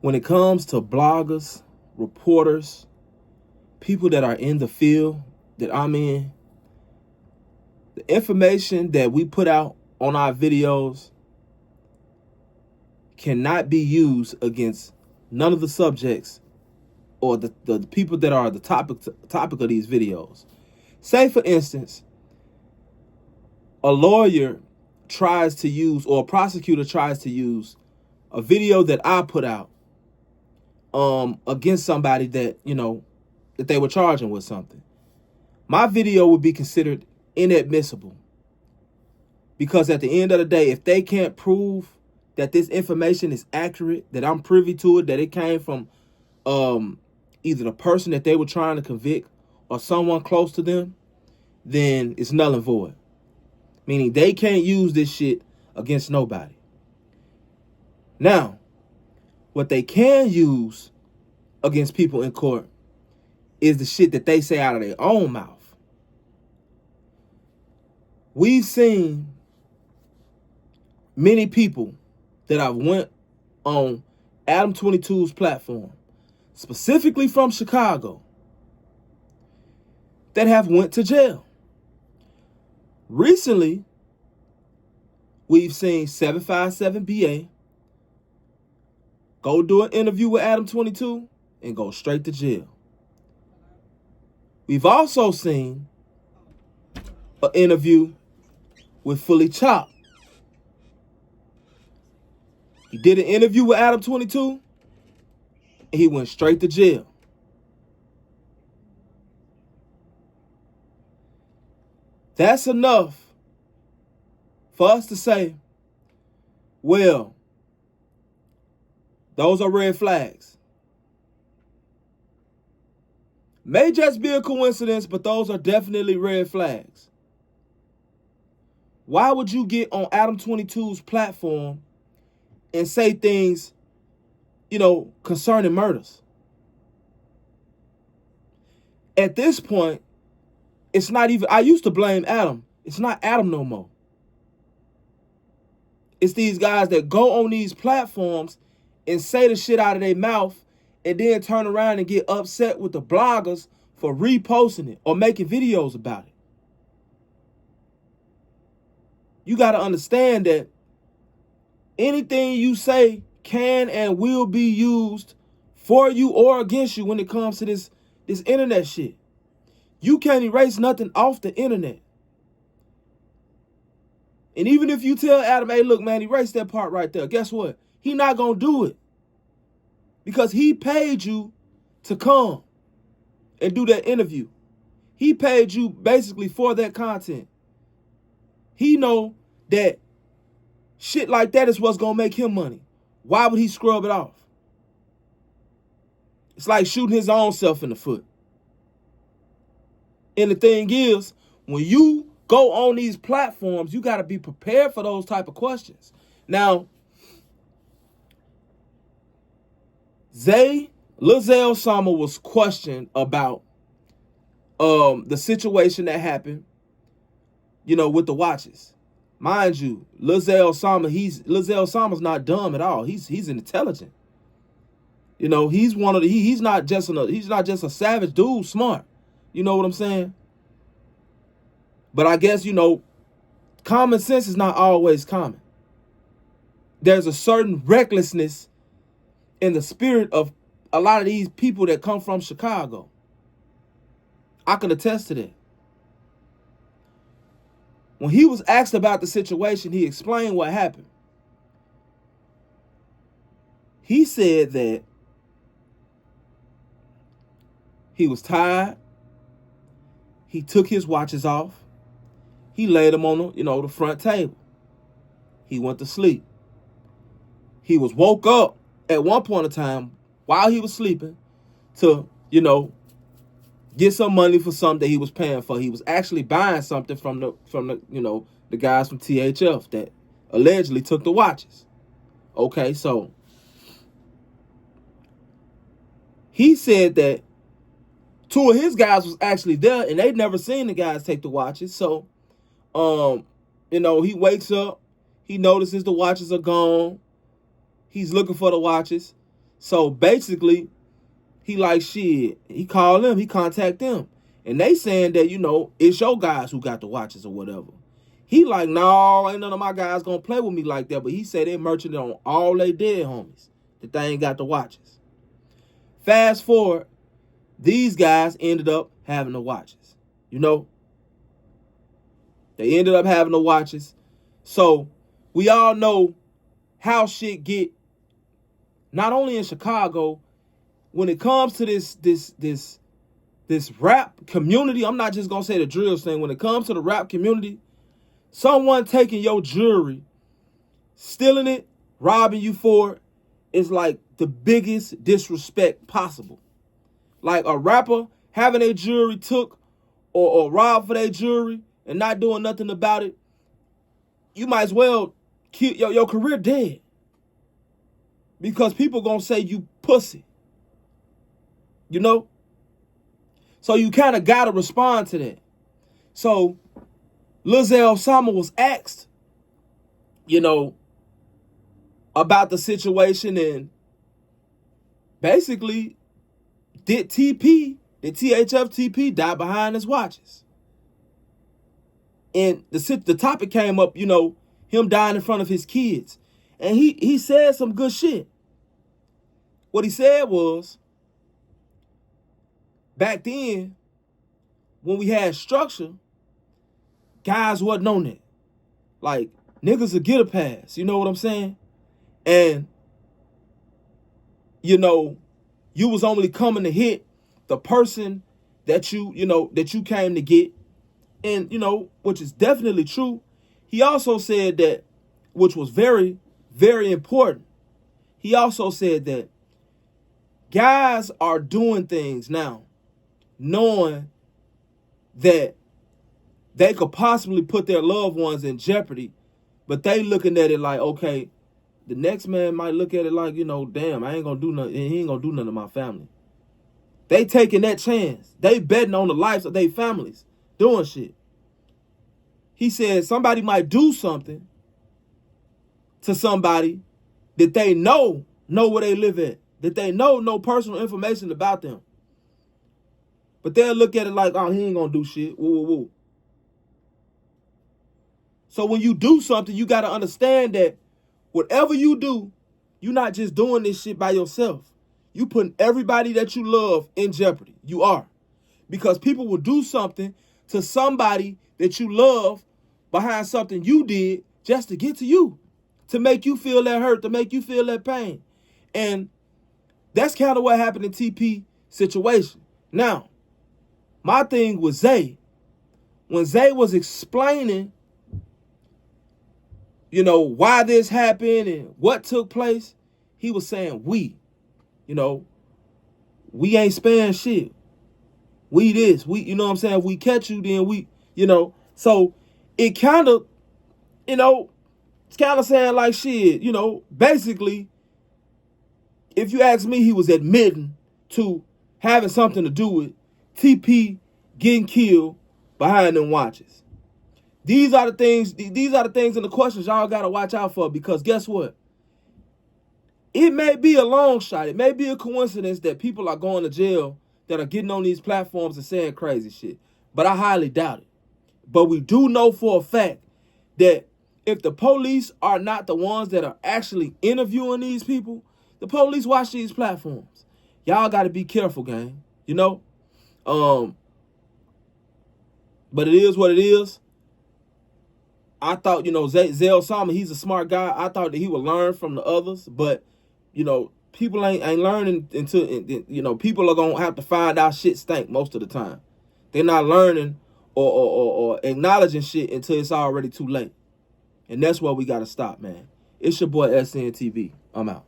when it comes to bloggers, reporters, people that are in the field that I'm in, the information that we put out on our videos cannot be used against none of the subjects or the people that are the topic of these videos. Say, for instance, a lawyer tries to use, or a prosecutor tries to use a video that I put out against somebody that, that they were charging with something. My video would be considered inadmissible, because at the end of the day, if they can't prove that this information is accurate, that I'm privy to it, that it came from either the person that they were trying to convict or someone close to them, then it's null and void. Meaning they can't use this shit against nobody. Now, what they can use against people in court is the shit that they say out of their own mouth. We've seen many people that I've went on Adam 22's platform, specifically from Chicago, that have went to jail. Recently, we've seen 757BA go do an interview with Adam 22 and go straight to jail. We've also seen an interview with Fully Chopped. He did an interview with Adam 22 and he went straight to jail. That's enough for us to say, well, those are red flags. May just be a coincidence, but those are definitely red flags. Why would you get on Adam 22's platform and say things, concerning murders? At this point, it's not even, I used to blame Adam. It's not Adam no more. It's these guys that go on these platforms and say the shit out of their mouth and then turn around and get upset with the bloggers for reposting it or making videos about it. You got to understand that anything you say can and will be used for you or against you when it comes to this internet shit. You can't erase nothing off the internet. And even if you tell Adam, hey, look, man, erase that part right there, guess what? He not going to do it. Because he paid you to come and do that interview. He paid you basically for that content. He know that shit like that is what's going to make him money. Why would he scrub it off? It's like shooting his own self in the foot. And the thing is, when you go on these platforms, you got to be prepared for those type of questions. Now, Lizelle Summer was questioned about the situation that happened, with the watches. Mind you, Lizelle Summer's not dumb at all. He's intelligent. He's he's not just a savage dude, smart. You know what I'm saying? But I guess, common sense is not always common. There's a certain recklessness in the spirit of a lot of these people that come from Chicago. I can attest to that. When he was asked about the situation, he explained what happened. He said that he was tired. He took his watches off. He laid them on the front table. He went to sleep. He was woke up at one point in time while he was sleeping to, get some money for something that he was paying for. He was actually buying something from the guys from THF that allegedly took the watches. Okay, so he said that two of his guys was actually there and they'd never seen the guys take the watches. So, he wakes up, he notices the watches are gone. He's looking for the watches. So basically, he like, shit, he called them, he contact them. And they saying that, you know, it's your guys who got the watches or whatever. He like, no, ain't none of my guys gonna play with me like that. But he said they merchant on all they dead homies that they ain't got the watches. Fast forward, these guys ended up having the watches. You know? They ended up having the watches. So we all know how shit get, not only in Chicago, when it comes to this rap community. I'm not just gonna say the drill thing. When it comes to the rap community, someone taking your jewelry, stealing it, robbing you for it, is like the biggest disrespect possible. Like a rapper having their jewelry took or robbed for their jewelry and not doing nothing about it, you might as well kill your career dead. Because people gonna say you pussy. You know? So you kind of gotta respond to that. So Lizelle Sama was asked, you know, about the situation, and basically, did THF TP die behind his watches? And the topic came up, you know, him dying in front of his kids. And he said some good shit. What he said was, back then, when we had structure, guys wasn't on it. Like, niggas would get a pass, you know what I'm saying? And, you know, you was only coming to hit the person that you came to get. And, you know, which is definitely true. He also said that, which was very, very important. He also said that guys are doing things now knowing that they could possibly put their loved ones in jeopardy, but they looking at it like, okay, the next man might look at it like, you know, damn, I ain't gonna do nothing. He ain't gonna do nothing to my family. They taking that chance. They betting on the lives of their families doing shit. He said somebody might do something to somebody that they know where they live at, that they know personal information about them. But they'll look at it like, oh, he ain't gonna do shit. Woo, woo, woo. So when you do something, you gotta understand that whatever you do, you're not just doing this shit by yourself. You putting everybody that you love in jeopardy. You are. Because people will do something to somebody that you love behind something you did just to get to you, to make you feel that hurt, to make you feel that pain. And that's kind of what happened in TP situation. Now, my thing with Zay, when Zay was explaining, you know, why this happened and what took place, he was saying we ain't sparing shit. We this, you know what I'm saying? If we catch you, then we, so it kind of, it's kind of saying like shit, basically, if you ask me, he was admitting to having something to do with TP getting killed behind them watches. These are the things and the questions y'all got to watch out for, because guess what? It may be a long shot. It may be a coincidence that people are going to jail that are getting on these platforms and saying crazy shit. But I highly doubt it. But we do know for a fact that if the police are not the ones that are actually interviewing these people, the police watch these platforms. Y'all got to be careful, gang. But it is what it is. I thought, Zell Sama, he's a smart guy. I thought that he would learn from the others, but, people ain't learning until, people are going to have to find out shit stink most of the time. They're not learning or acknowledging shit until it's already too late. And that's where we got to stop, man. It's your boy SNTV. I'm out.